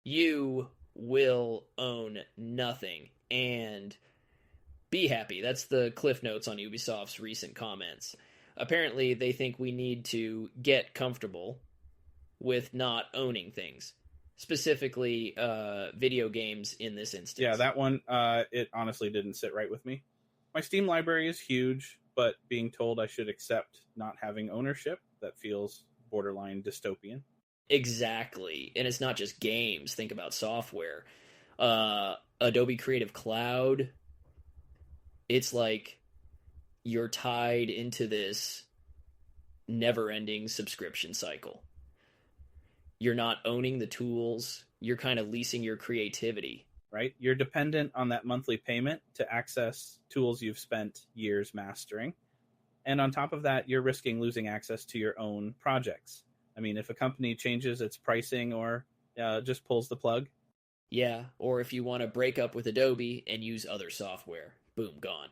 you will own nothing and be happy. That's the cliff notes on Ubisoft's recent comments. Apparently, they think we need to get comfortable with not owning things, specifically video games in this instance. Yeah, that one, it honestly didn't sit right with me. My Steam library is huge, but being told I should accept not having ownership, that feels borderline dystopian. Exactly. And it's not just games. Think about software. Adobe Creative Cloud, it's like you're tied into this never-ending subscription cycle. You're not owning the tools. You're kind of leasing your creativity. Right? You're dependent on that monthly payment to access tools you've spent years mastering. And on top of that, you're risking losing access to your own projects. I mean, if a company changes its pricing or just pulls the plug. Yeah, or if you want to break up with Adobe and use other software, boom, gone.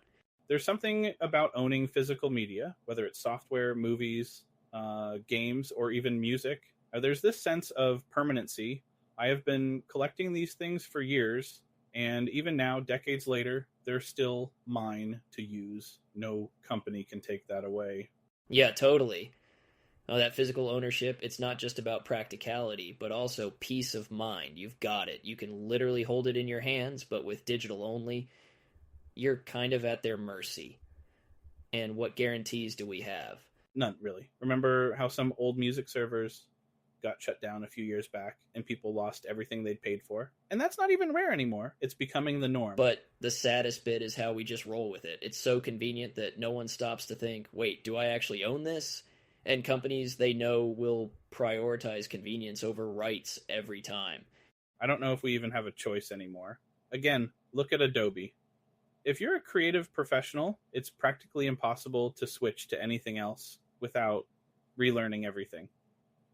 There's something about owning physical media, whether it's software, movies, games, or even music. There's this sense of permanency. I have been collecting these things for years, and even now, decades later, they're still mine to use. No company can take that away. Yeah, totally. That physical ownership, it's not just about practicality, but also peace of mind. You've got it. You can literally hold it in your hands, but with digital only, you're kind of at their mercy. And what guarantees do we have? None, really. Remember how some old music servers got shut down a few years back and people lost everything they'd paid for? And that's not even rare anymore. It's becoming the norm. But the saddest bit is how we just roll with it. It's so convenient that no one stops to think, wait, do I actually own this? And companies they know will prioritize convenience over rights every time. I don't know if we even have a choice anymore. Again, look at Adobe. If you're a creative professional, it's practically impossible to switch to anything else without relearning everything.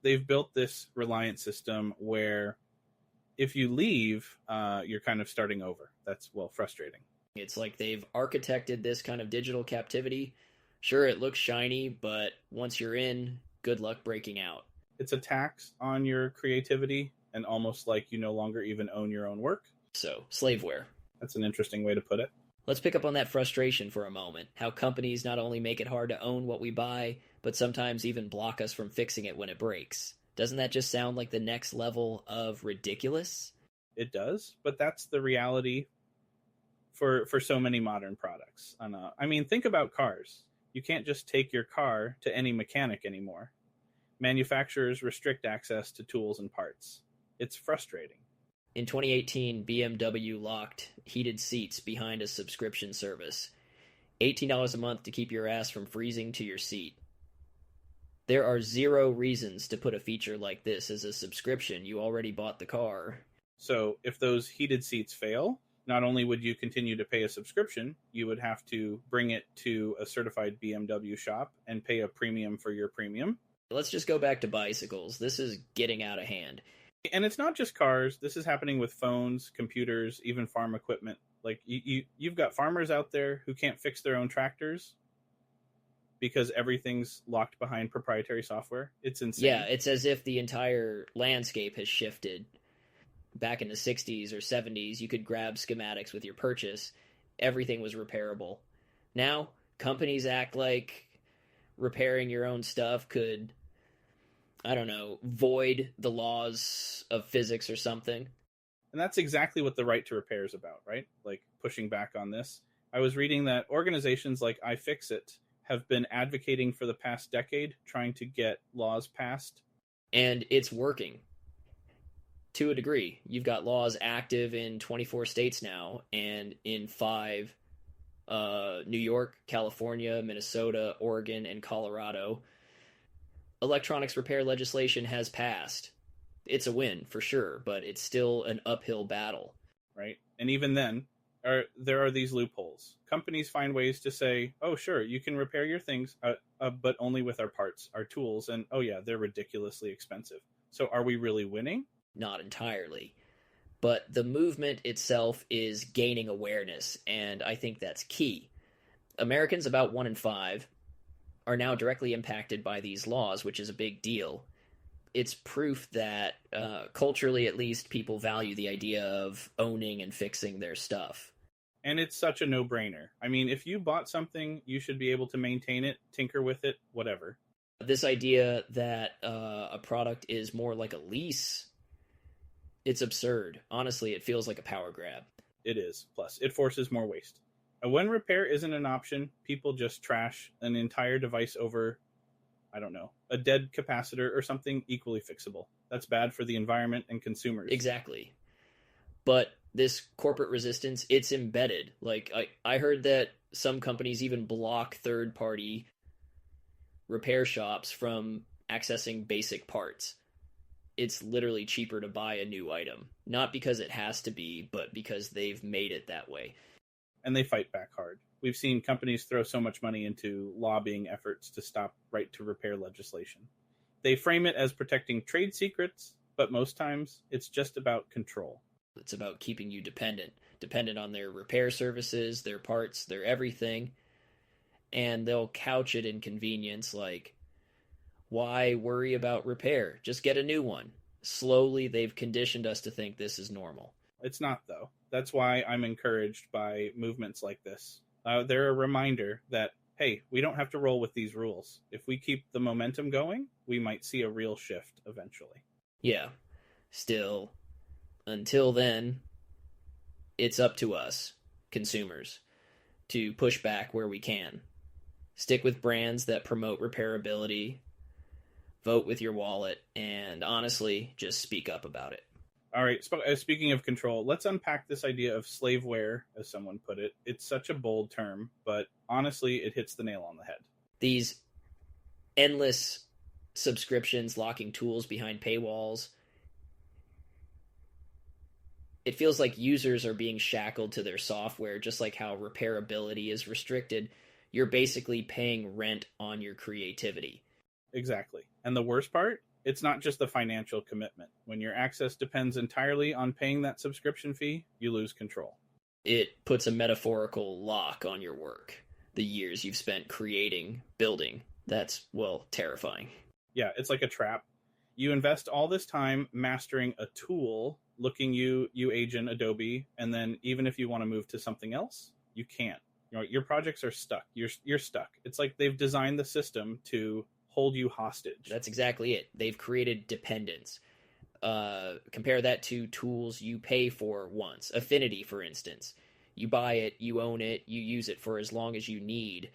They've built this reliance system where if you leave, you're kind of starting over. That's, well, frustrating. It's like they've architected this kind of digital captivity. Sure, it looks shiny, but once you're in, good luck breaking out. It's a tax on your creativity and almost like you no longer even own your own work. So, slaveware. That's an interesting way to put it. Let's pick up on that frustration for a moment. How companies not only make it hard to own what we buy, but sometimes even block us from fixing it when it breaks. Doesn't that just sound like the next level of ridiculous? It does, but that's the reality for so many modern products. I mean, think about cars. You can't just take your car to any mechanic anymore. Manufacturers restrict access to tools and parts. It's frustrating. In 2018, BMW locked heated seats behind a subscription service. $18 a month to keep your ass from freezing to your seat. There are zero reasons to put a feature like this as a subscription. You already bought the car. So if those heated seats fail, not only would you continue to pay a subscription, you would have to bring it to a certified BMW shop and pay a premium for your premium. Let's just go back to bicycles. This is getting out of hand. And it's not just cars. This is happening with phones, computers, even farm equipment. Like you've got farmers out there who can't fix their own tractors because everything's locked behind proprietary software. It's insane. Yeah, it's as if the entire landscape has shifted. Back in the 60s or 70s, you could grab schematics with your purchase. Everything was repairable. Now, companies act like repairing your own stuff could, I don't know, void the laws of physics or something. And that's exactly what the right to repair is about, right? Like pushing back on this. I was reading that organizations like iFixit have been advocating for the past decade, trying to get laws passed. And it's working. To a degree. You've got laws active in 24 states now, and in 5, New York, California, Minnesota, Oregon, and Colorado. Electronics repair legislation has passed. It's a win, for sure, but it's still an uphill battle. Right? And even then, there are these loopholes. Companies find ways to say, oh, sure, you can repair your things, but only with our parts, our tools, and oh yeah, they're ridiculously expensive. So are we really winning? Not entirely. But the movement itself is gaining awareness, and I think that's key. Americans, about 1 in 5, are now directly impacted by these laws, which is a big deal. it's proof that, culturally at least, people value the idea of owning and fixing their stuff. And it's such a no-brainer. I mean, if you bought something, you should be able to maintain it, tinker with it, whatever. This idea that a product is more like a lease, it's absurd. Honestly, it feels like a power grab. It is. Plus, it forces more waste. And when repair isn't an option, people just trash an entire device over, I don't know, a dead capacitor or something equally fixable. That's bad for the environment and consumers. Exactly. But this corporate resistance, it's embedded. Like, I heard that some companies even block third-party repair shops from accessing basic parts. It's literally cheaper to buy a new item. Not because it has to be, but because they've made it that way. And they fight back hard. We've seen companies throw so much money into lobbying efforts to stop right to repair legislation. They frame it as protecting trade secrets, but most times it's just about control. It's about keeping you dependent on their repair services, their parts, their everything. And they'll couch it in convenience like, why worry about repair? Just get a new one. Slowly, they've conditioned us to think this is normal. It's not, though. That's why I'm encouraged by movements like this. They're a reminder that, hey, we don't have to roll with these rules. If we keep the momentum going, we might see a real shift eventually. Yeah. Still, until then, it's up to us, consumers, to push back where we can. Stick with brands that promote repairability, vote with your wallet, and honestly, just speak up about it. All right, speaking of control, let's unpack this idea of slaveware, as someone put it. It's such a bold term, but honestly, it hits the nail on the head. These endless subscriptions locking tools behind paywalls. It feels like users are being shackled to their software, just like how repairability is restricted. You're basically paying rent on your creativity. Exactly. And the worst part? It's not just the financial commitment. When your access depends entirely on paying that subscription fee, you lose control. It puts a metaphorical lock on your work. The years you've spent creating, building. That's, well, terrifying. Yeah, it's like a trap. You invest all this time mastering a tool, looking you agent Adobe, and then even if you want to move to something else, you can't. You know, your projects are stuck. You're stuck. It's like they've designed the system to hold you hostage. That's exactly it. They've created dependence. Compare that to tools you pay for once. Affinity, for instance. You buy it, you own it, you use it for as long as you need.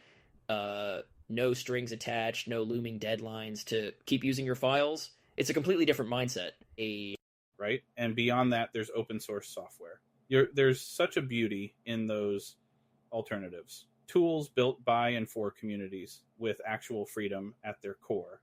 No strings attached, no looming deadlines to keep using your files. It's a completely different mindset. Right? And beyond that, there's open source software. There's such a beauty in those alternatives. Tools built by and for communities with actual freedom at their core.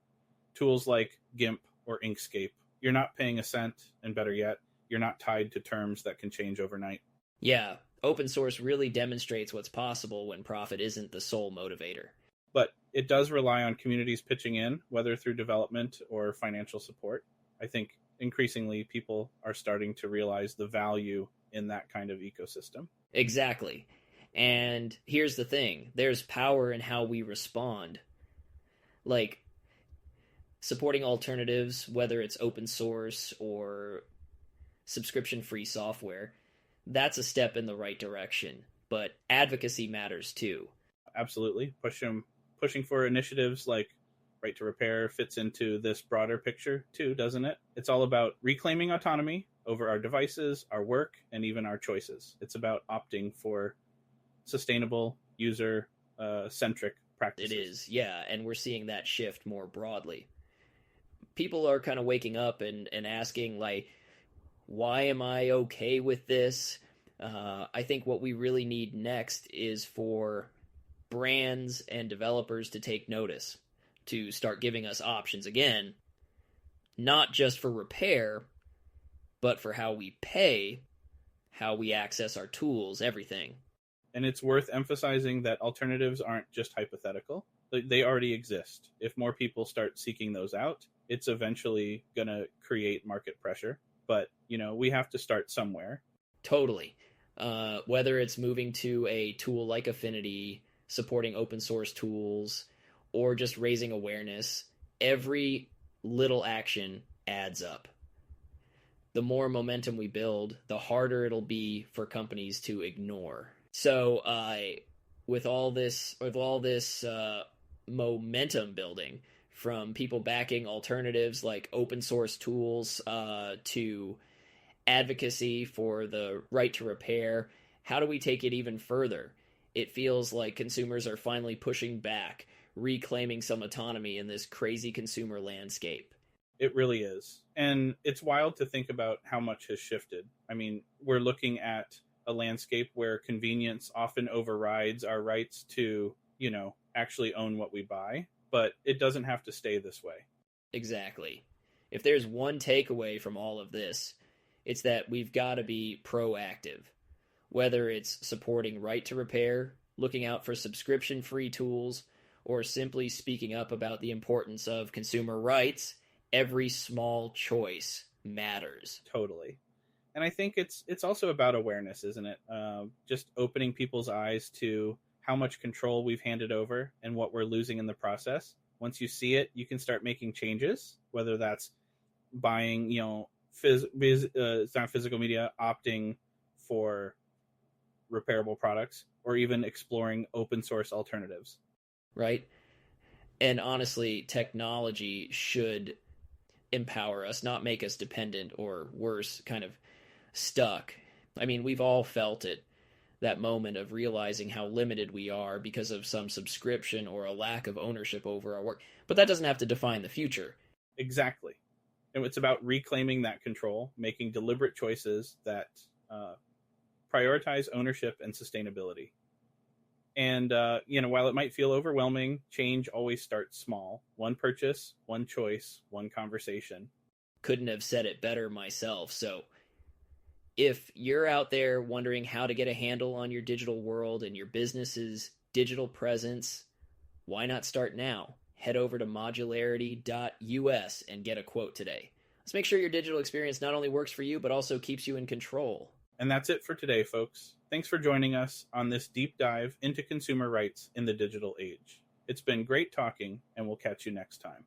Tools like GIMP or Inkscape. You're not paying a cent, and better yet, you're not tied to terms that can change overnight. Yeah, open source really demonstrates what's possible when profit isn't the sole motivator. But it does rely on communities pitching in, whether through development or financial support. I think increasingly people are starting to realize the value in that kind of ecosystem. Exactly. And here's the thing. There's power in how we respond. Like, supporting alternatives, whether it's open source or subscription-free software, that's a step in the right direction. But advocacy matters too. Absolutely. Pushing for initiatives like Right to Repair fits into this broader picture too, doesn't it? It's all about reclaiming autonomy over our devices, our work, and even our choices. It's about opting for sustainable, user-centric practices. It is, yeah, and we're seeing that shift more broadly. People are kind of waking up and asking, like, why am I okay with this? I think what we really need next is for brands and developers to take notice, to start giving us options again, not just for repair, but for how we pay, how we access our tools, everything. And it's worth emphasizing that alternatives aren't just hypothetical. They already exist. If more people start seeking those out, it's eventually going to create market pressure. But, we have to start somewhere. Totally. Whether it's moving to a tool like Affinity, supporting open source tools, or just raising awareness, every little action adds up. The more momentum we build, the harder it'll be for companies to ignore. So, with all this momentum building from people backing alternatives like open source tools to advocacy for the right to repair, how do we take it even further? It feels like consumers are finally pushing back, reclaiming some autonomy in this crazy consumer landscape. It really is. And it's wild to think about how much has shifted. I mean, we're looking at a landscape where convenience often overrides our rights to, actually own what we buy, but it doesn't have to stay this way. Exactly. If there's one takeaway from all of this, it's that we've got to be proactive. Whether it's supporting right to repair, looking out for subscription-free tools, or simply speaking up about the importance of consumer rights, every small choice matters. Totally. And I think it's also about awareness, isn't it? Just opening people's eyes to how much control we've handed over and what we're losing in the process. Once you see it, you can start making changes, whether that's buying, it's not physical media, opting for repairable products, or even exploring open source alternatives. Right? And honestly, technology should empower us, not make us dependent or worse, kind of stuck. I mean, we've all felt it, that moment of realizing how limited we are because of some subscription or a lack of ownership over our work. But that doesn't have to define the future. Exactly. And it's about reclaiming that control, making deliberate choices that prioritize ownership and sustainability. And, while it might feel overwhelming, change always starts small. One purchase, one choice, one conversation. Couldn't have said it better myself. So if you're out there wondering how to get a handle on your digital world and your business's digital presence, why not start now? Head over to modularity.us and get a quote today. Let's make sure your digital experience not only works for you, but also keeps you in control. And that's it for today, folks. Thanks for joining us on this deep dive into consumer rights in the digital age. It's been great talking, and we'll catch you next time.